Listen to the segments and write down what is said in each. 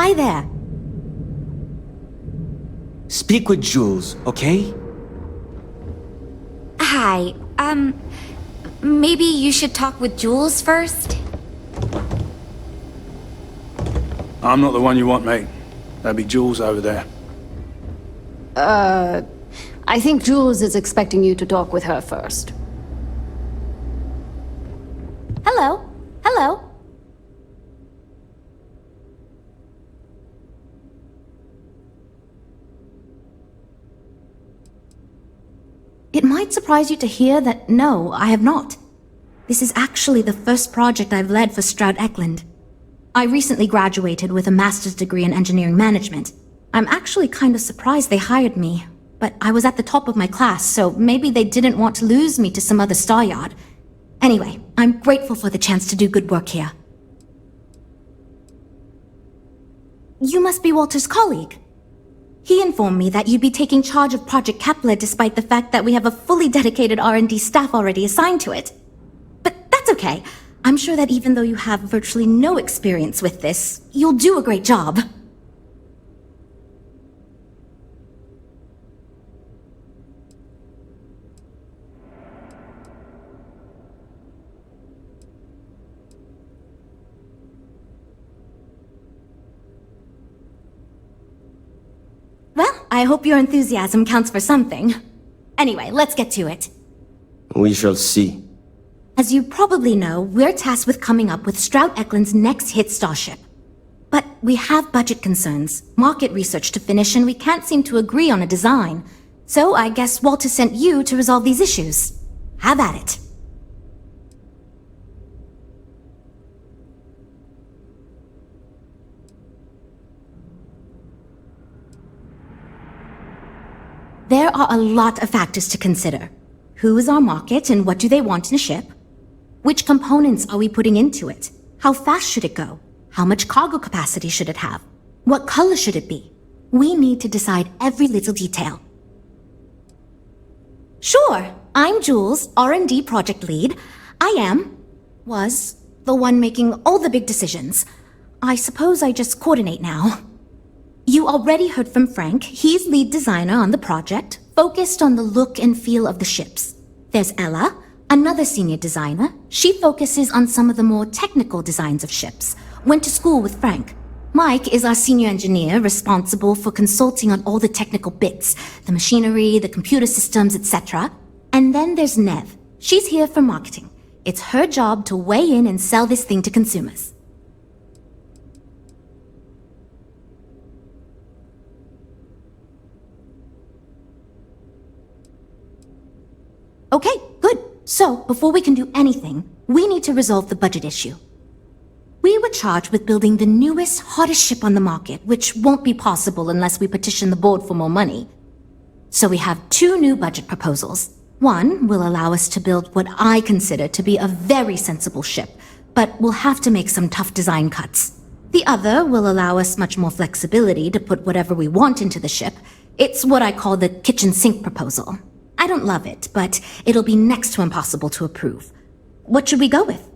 Hi there. Speak with Jules, okay? Hi. Maybe you should talk with Jules first? I'm not the one you want, mate. That'd be Jules over there. I think Jules is expecting you to talk with her first. Hello. Hello. It might surprise you to hear that no, I have not. This is actually the first project I've led for Stroud Eklund. I recently graduated with a master's degree in engineering management. I'm actually kind of surprised they hired me, but I was at the top of my class, so maybe they didn't want to lose me to some other star yard. Anyway, I'm grateful for the chance to do good work here. You must be Walter's colleague. He informed me that you'd be taking charge of Project Kepler despite the fact that we have a fully dedicated R&D staff already assigned to it. But that's okay. I'm sure that even though you have virtually no experience with this, you'll do a great job. Well, I hope your enthusiasm counts for something. Anyway, let's get to it. We shall see. As you probably know, we're tasked with coming up with Stroud Eklund's next hit starship. But we have budget concerns, market research to finish, and we can't seem to agree on a design. So I guess Walter sent you to resolve these issues. Have at it. There are a lot of factors to consider. Who is our market and what do they want in a ship? Which components are we putting into it? How fast should it go? How much cargo capacity should it have? What color should it be? We need to decide every little detail. Sure, I'm Jules, R&D project lead. Was the one making all the big decisions. I suppose I just coordinate now. You already heard from Frank. He's lead designer on the project, focused on the look and feel of the ships. There's Ella, another senior designer. She focuses on some of the more technical designs of ships. Went to school with Frank. Mike is our senior engineer, responsible for consulting on all the technical bits, the machinery, the computer systems, etc. And then there's Nev. She's here for marketing. It's her job to weigh in and sell this thing to consumers. Okay, good. So, before we can do anything, we need to resolve the budget issue. We were charged with building the newest, hottest ship on the market, which won't be possible unless we petition the board for more money. So we have two new budget proposals. One will allow us to build what I consider to be a very sensible ship, but we'll have to make some tough design cuts. The other will allow us much more flexibility to put whatever we want into the ship. It's what I call the kitchen sink proposal. I don't love it, but it'll be next to impossible to approve. What should we go with?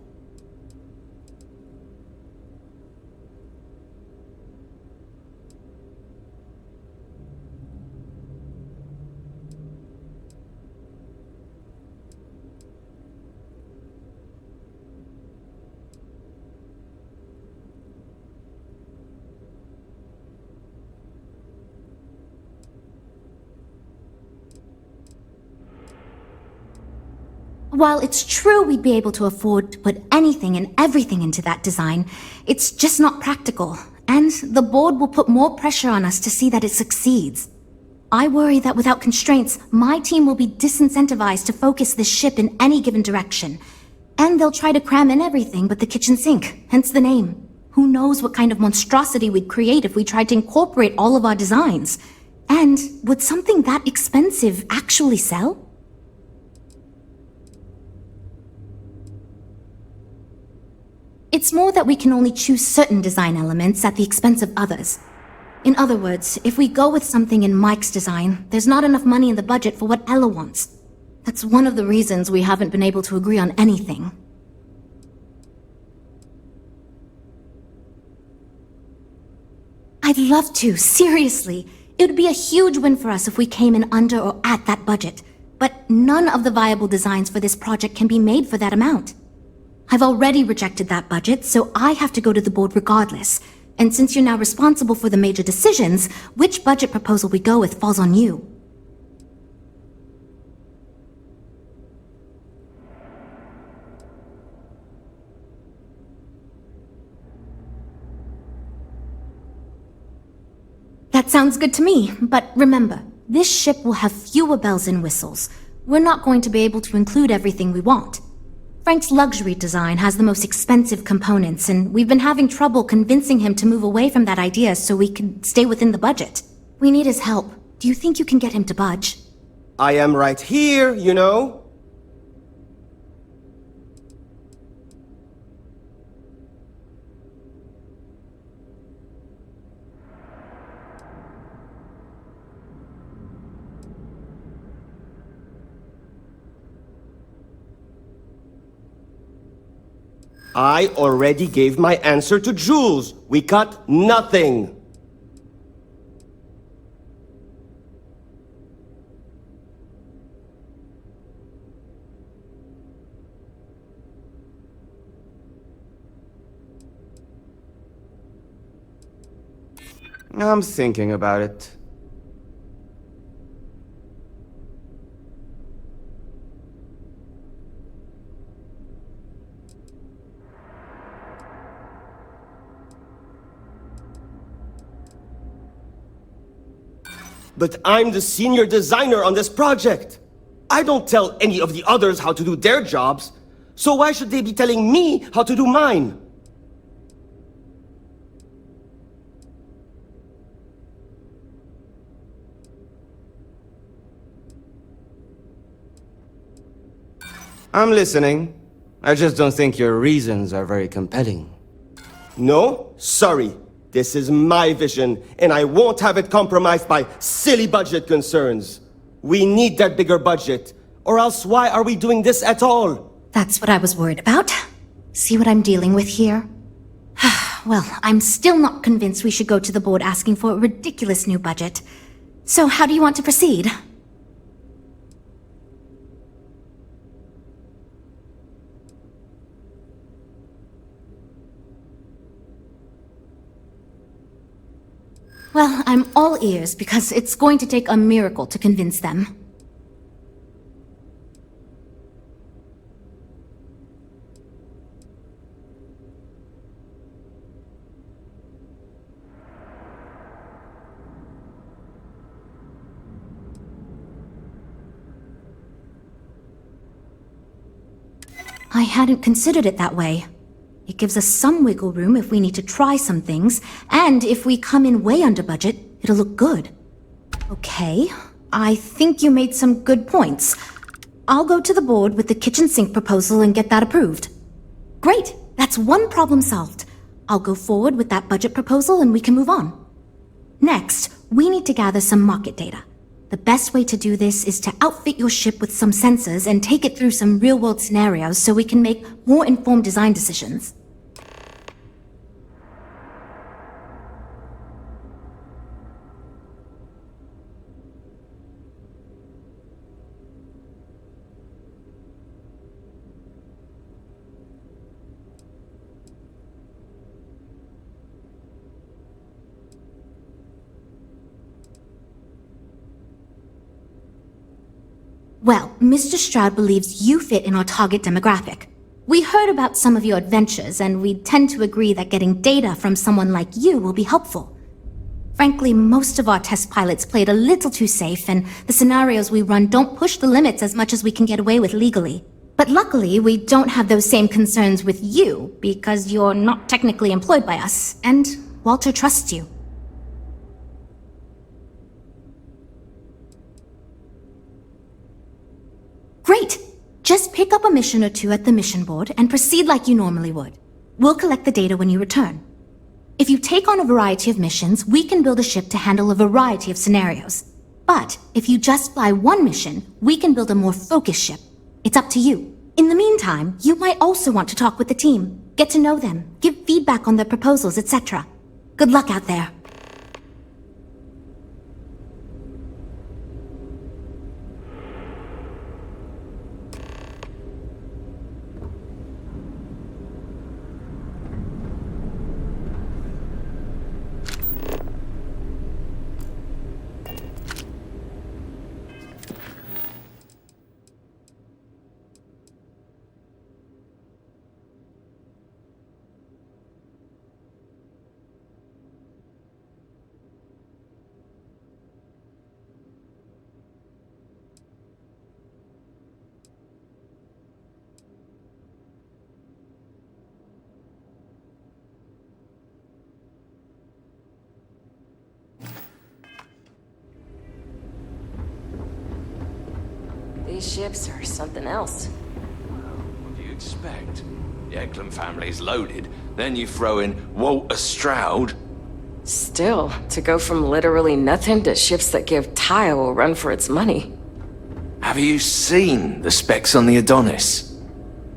While it's true we'd be able to afford to put anything and everything into that design, it's just not practical, and the board will put more pressure on us to see that it succeeds. I worry that without constraints, my team will be disincentivized to focus this ship in any given direction, and they'll try to cram in everything but the kitchen sink, hence the name. Who knows what kind of monstrosity we'd create if we tried to incorporate all of our designs? And would something that expensive actually sell? It's more that we can only choose certain design elements at the expense of others. In other words, if we go with something in Mike's design, there's not enough money in the budget for what Ella wants. That's one of the reasons we haven't been able to agree on anything. I'd love to, seriously. It would be a huge win for us if we came in under or at that budget. But none of the viable designs for this project can be made for that amount. I've already rejected that budget, so I have to go to the board regardless. And since you're now responsible for the major decisions, which budget proposal we go with falls on you. That sounds good to me, but remember, this ship will have fewer bells and whistles. We're not going to be able to include everything we want. Frank's luxury design has the most expensive components, and we've been having trouble convincing him to move away from that idea so we can stay within the budget. We need his help. Do you think you can get him to budge? I am right here, you know? I already gave my answer to Jules. We got nothing. I'm thinking about it. But I'm the senior designer on this project. I don't tell any of the others how to do their jobs, so why should they be telling me how to do mine? I'm listening. I just don't think your reasons are very compelling. No? Sorry. This is my vision, and I won't have it compromised by silly budget concerns. We need that bigger budget, or else why are we doing this at all? That's what I was worried about. See what I'm dealing with here? Well, I'm still not convinced we should go to the board asking for a ridiculous new budget. So how do you want to proceed? Well, I'm all ears because it's going to take a miracle to convince them. I hadn't considered it that way. It gives us some wiggle room if we need to try some things, and if we come in way under budget, it'll look good. Okay, I think you made some good points. I'll go to the board with the kitchen sink proposal and get that approved. Great, that's one problem solved. I'll go forward with that budget proposal and we can move on. Next, we need to gather some market data. The best way to do this is to outfit your ship with some sensors and take it through some real-world scenarios so we can make more informed design decisions. Well, Mr. Stroud believes you fit in our target demographic. We heard about some of your adventures, and we tend to agree that getting data from someone like you will be helpful. Frankly, most of our test pilots played a little too safe, and the scenarios we run don't push the limits as much as we can get away with legally. But luckily, we don't have those same concerns with you, because you're not technically employed by us, and Walter trusts you. Great! Just pick up a mission or two at the mission board and proceed like you normally would. We'll collect the data when you return. If you take on a variety of missions, we can build a ship to handle a variety of scenarios. But if you just fly one mission, we can build a more focused ship. It's up to you. In the meantime, you might also want to talk with the team, get to know them, give feedback on their proposals, etc. Good luck out there. these ships are something else. What do you expect? The Eklund family's loaded, then you throw in Walter Stroud. Still, to go from literally nothing to ships that give Tyre a run for its money. Have you seen the specs on the Adonis?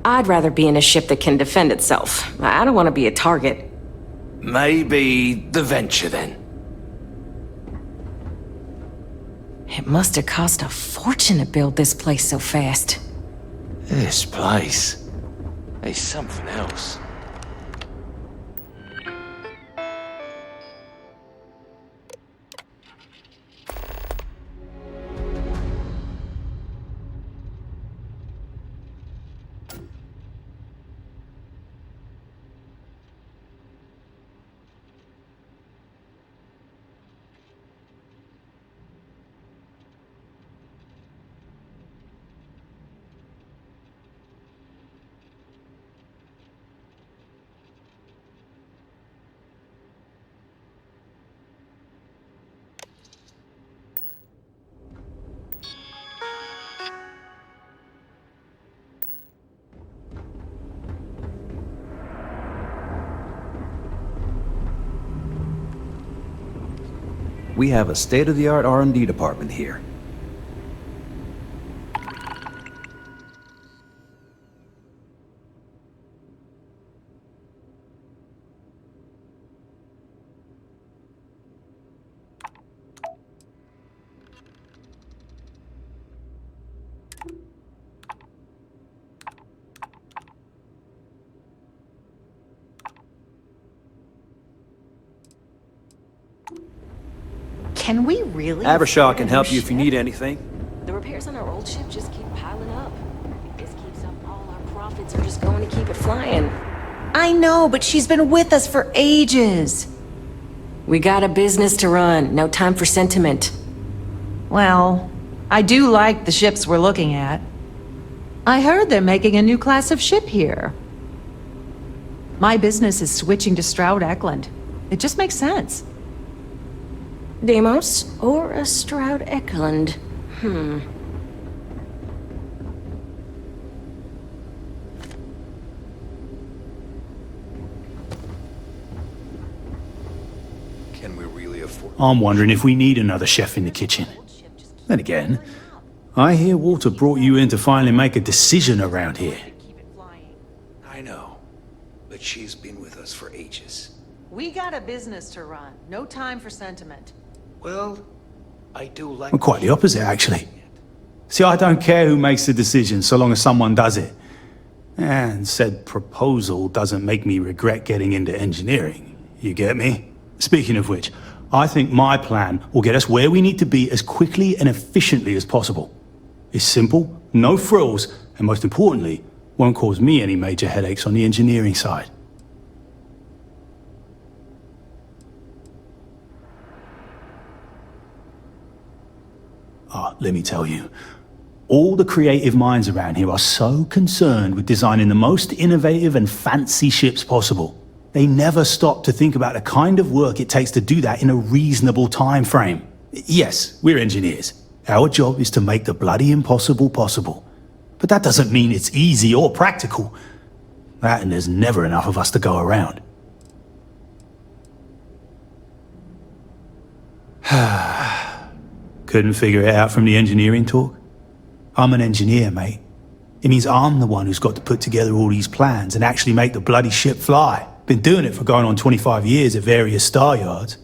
I'd rather be in a ship that can defend itself. I don't want to be a target. Maybe the Venture then. It must have cost a fortune to build this place so fast. This place is something else. We have a state-of-the-art R&D department here. Can we really? Abershaw can help you if you need anything. The repairs on our old ship just keep piling up. If this keeps up, all our profits are just going to keep it flying. I know, but she's been with us for ages. We got a business to run, no time for sentiment. Well, I do like the ships we're looking at. I heard they're making a new class of ship here. My business is switching to Stroud Eklund. It just makes sense. Deimos or a Stroud Eklund? Can we really afford... I'm wondering if we need another chef in the kitchen. Then again, I hear Walter brought you in to finally make a decision around here. I know, but she's been with us for ages. We got a business to run. No time for sentiment. Well, I do like... I'm quite the opposite, actually. See, I don't care who makes the decision, so long as someone does it. And said proposal doesn't make me regret getting into engineering. You get me? Speaking of which, I think my plan will get us where we need to be as quickly and efficiently as possible. It's simple, no frills, and most importantly, won't cause me any major headaches on the engineering side. Let me tell you, all the creative minds around here are so concerned with designing the most innovative and fancy ships possible. They never stop to think about the kind of work it takes to do that in a reasonable time frame. Yes, we're engineers. Our job is to make the bloody impossible possible. But that doesn't mean it's easy or practical. That and there's never enough of us to go around. Couldn't figure it out from the engineering talk? I'm an engineer, mate. It means I'm the one who's got to put together all these plans and actually make the bloody ship fly. Been doing it for going on 25 years at various star yards.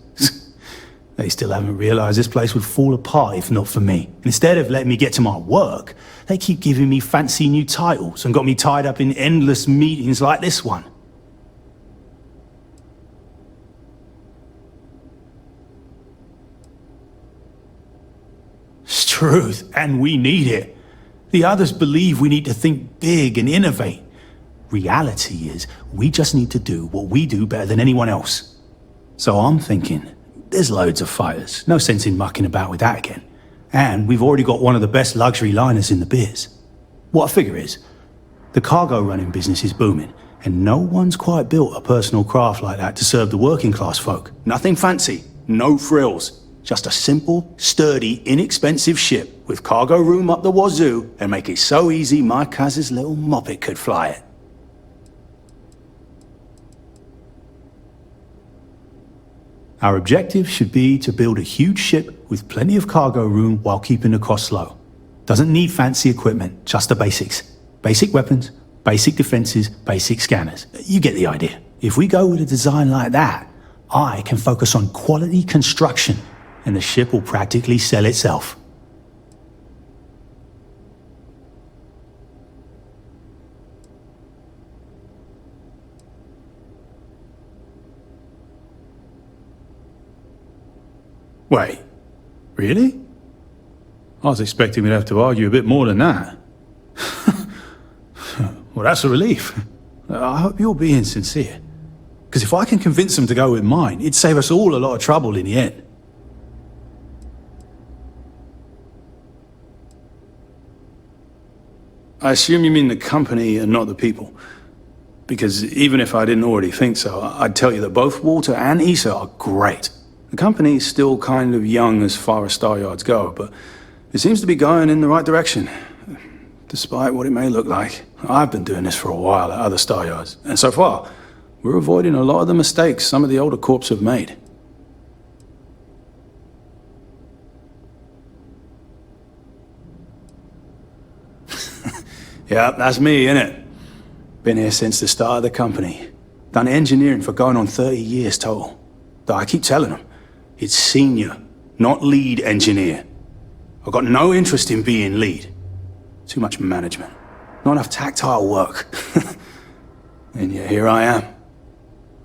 They still haven't realized this place would fall apart if not for me. Instead of letting me get to my work, they keep giving me fancy new titles and got me tied up in endless meetings like this one. It's truth, and we need it. The others believe we need to think big and innovate. Reality is, we just need to do what we do better than anyone else. So I'm thinking, there's loads of fighters. No sense in mucking about with that again. And we've already got one of the best luxury liners in the biz. What I figure is, the cargo running business is booming, and no one's quite built a personal craft like that to serve the working class folk. Nothing fancy, no frills. Just a simple, sturdy, inexpensive ship with cargo room up the wazoo and make it so easy my cousin's little moppet could fly it. Our objective should be to build a huge ship with plenty of cargo room while keeping the costs low. Doesn't need fancy equipment, just the basics. Basic weapons, basic defenses, basic scanners. You get the idea. If we go with a design like that, I can focus on quality construction, and the ship will practically sell itself. Wait, really? I was expecting we'd have to argue a bit more than that. Well, that's a relief. I hope you're being sincere. Because if I can convince them to go with mine, it'd save us all a lot of trouble in the end. I assume you mean the company and not the people. Because even if I didn't already think so, I'd tell you that both Walter and Issa are great. The company's still kind of young as far as Star Yards go, but it seems to be going in the right direction. Despite what it may look like, I've been doing this for a while at other Star Yards, and so far, we're avoiding a lot of the mistakes some of the older corps have made. Yeah, that's me, innit? Been here since the start of the company. Done engineering for going on 30 years total. Though I keep telling them, it's senior, not lead engineer. I've got no interest in being lead. Too much management. Not enough tactile work. And yet here I am.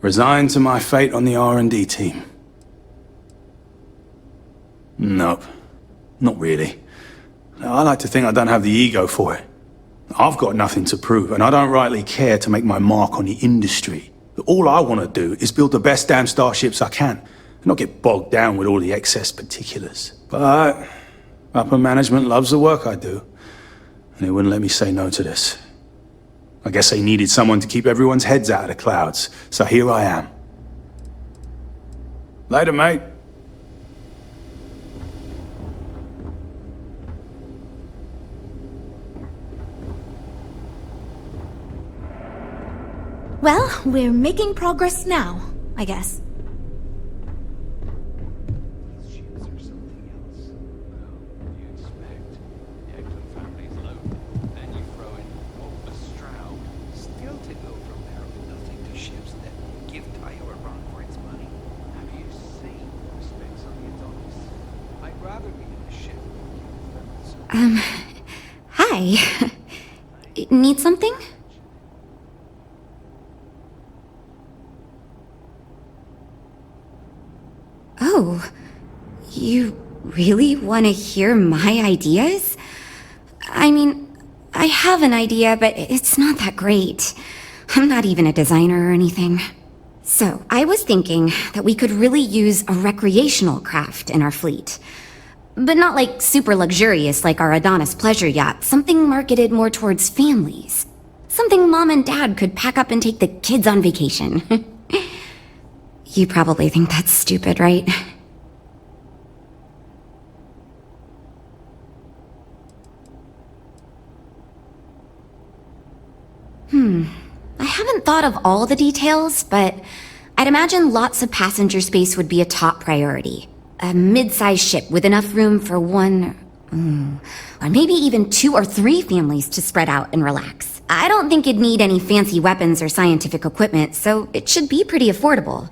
Resigned to my fate on the R&D team. Nope. Not really. I like to think I don't have the ego for it. I've got nothing to prove, and I don't rightly care to make my mark on the industry. All I want to do is build the best damn starships I can, and not get bogged down with all the excess particulars. But upper management loves the work I do, and they wouldn't let me say no to this. I guess they needed someone to keep everyone's heads out of the clouds, so here I am. Later, mate. Well, we're making progress now, I guess. Ships are something else. Well, you expect. The Eklund family's loaded. Then you throw in Overdesigned. Still to go from there with nothing to ships that give Tayo a run for its money. Have you seen the specs on the Adonis? I'd rather be in the ship than Hi. Need something? Oh, you really want to hear my ideas? I mean, I have an idea, but it's not that great. I'm not even a designer or anything. So, I was thinking that we could really use a recreational craft in our fleet. But not like super luxurious like our Adonis pleasure yacht, something marketed more towards families. Something mom and dad could pack up and take the kids on vacation. You probably think that's stupid, right? I haven't thought of all the details, but I'd imagine lots of passenger space would be a top priority. A mid-sized ship with enough room for one, or maybe even 2 or 3 families to spread out and relax. I don't think it'd need any fancy weapons or scientific equipment, so it should be pretty affordable.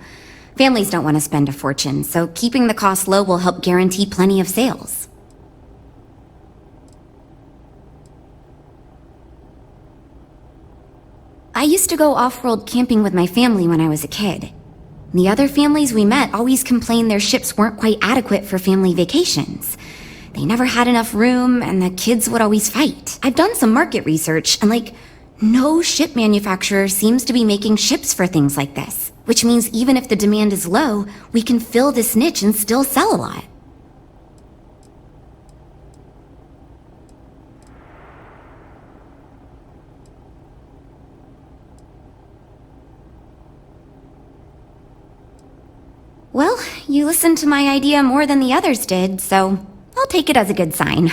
Families don't want to spend a fortune, so keeping the cost low will help guarantee plenty of sales. I used to go off-world camping with my family when I was a kid. The other families we met always complained their ships weren't quite adequate for family vacations. They never had enough room, and the kids would always fight. I've done some market research, and no ship manufacturer seems to be making ships for things like this. Which means even if the demand is low, we can fill this niche and still sell a lot. Well, you listened to my idea more than the others did, so I'll take it as a good sign.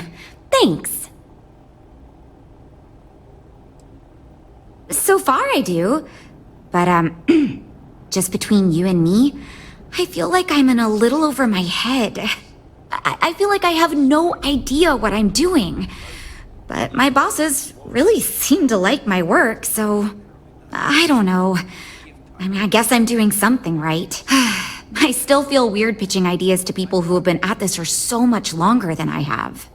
Thanks. So far I do. But, just between you and me, I feel like I'm in a little over my head. I feel like I have no idea what I'm doing. But my bosses really seem to like my work, so I don't know. I mean, I guess I'm doing something right. I still feel weird pitching ideas to people who have been at this for so much longer than I have.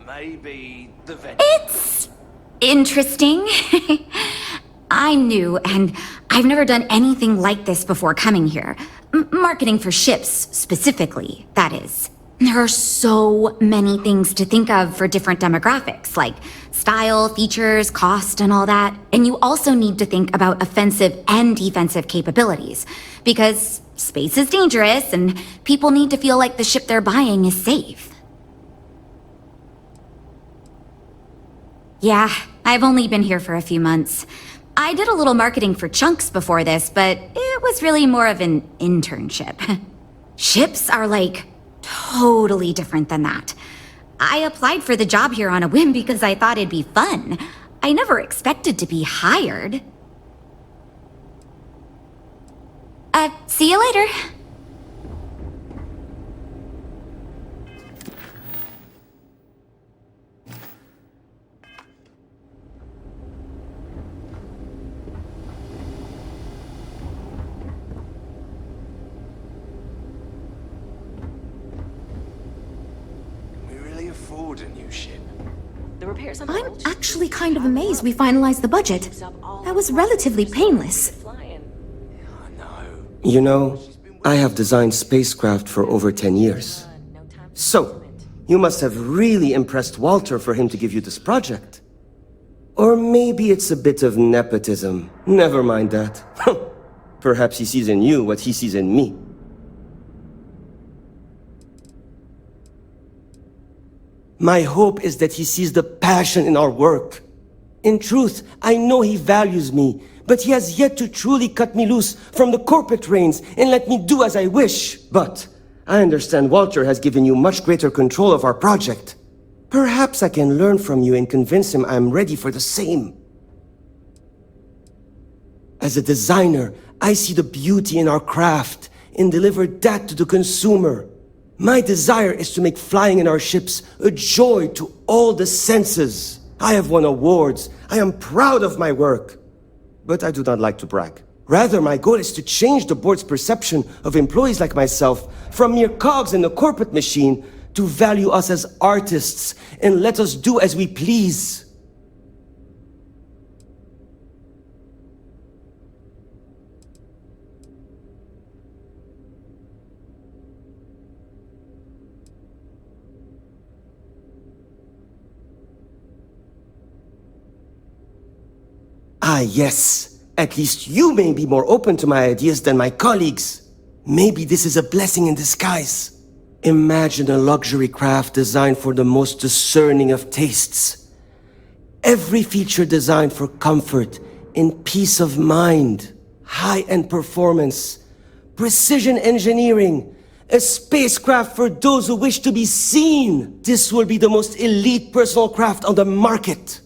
Maybe the venue. It's interesting. I'm new, and I've never done anything like this before coming here. Marketing for ships, specifically, that is. There are so many things to think of for different demographics, like style, features, cost, and all that. And you also need to think about offensive and defensive capabilities, because space is dangerous, and people need to feel like the ship they're buying is safe. Yeah, I've only been here for a few months. I did a little marketing for Chunks before this, but it was really more of an internship. Ships are like totally different than that. I applied for the job here on a whim because I thought it'd be fun. I never expected to be hired. See you later. Afford a new ship. The repairs on I'm actually kind of amazed we finalized the budget. That was relatively painless. You know, I have designed spacecraft for over 10 years. So, you must have really impressed Walter for him to give you this project. Or maybe it's a bit of nepotism. Never mind that. Perhaps he sees in you what he sees in me. My hope is that he sees the passion in our work. In truth, I know he values me, but he has yet to truly cut me loose from the corporate reins and let me do as I wish. But I understand Walter has given you much greater control of our project. Perhaps I can learn from you and convince him I'm ready for the same. As a designer, I see the beauty in our craft and deliver that to the consumer. My desire is to make flying in our ships a joy to all the senses. I have won awards. I am proud of my work. But I do not like to brag. Rather, my goal is to change the board's perception of employees like myself from mere cogs in the corporate machine to value us as artists and let us do as we please. Ah, yes. At least you may be more open to my ideas than my colleagues. Maybe this is a blessing in disguise. Imagine a luxury craft designed for the most discerning of tastes. Every feature designed for comfort and peace of mind. High-end performance. Precision engineering. A spacecraft for those who wish to be seen. This will be the most elite personal craft on the market.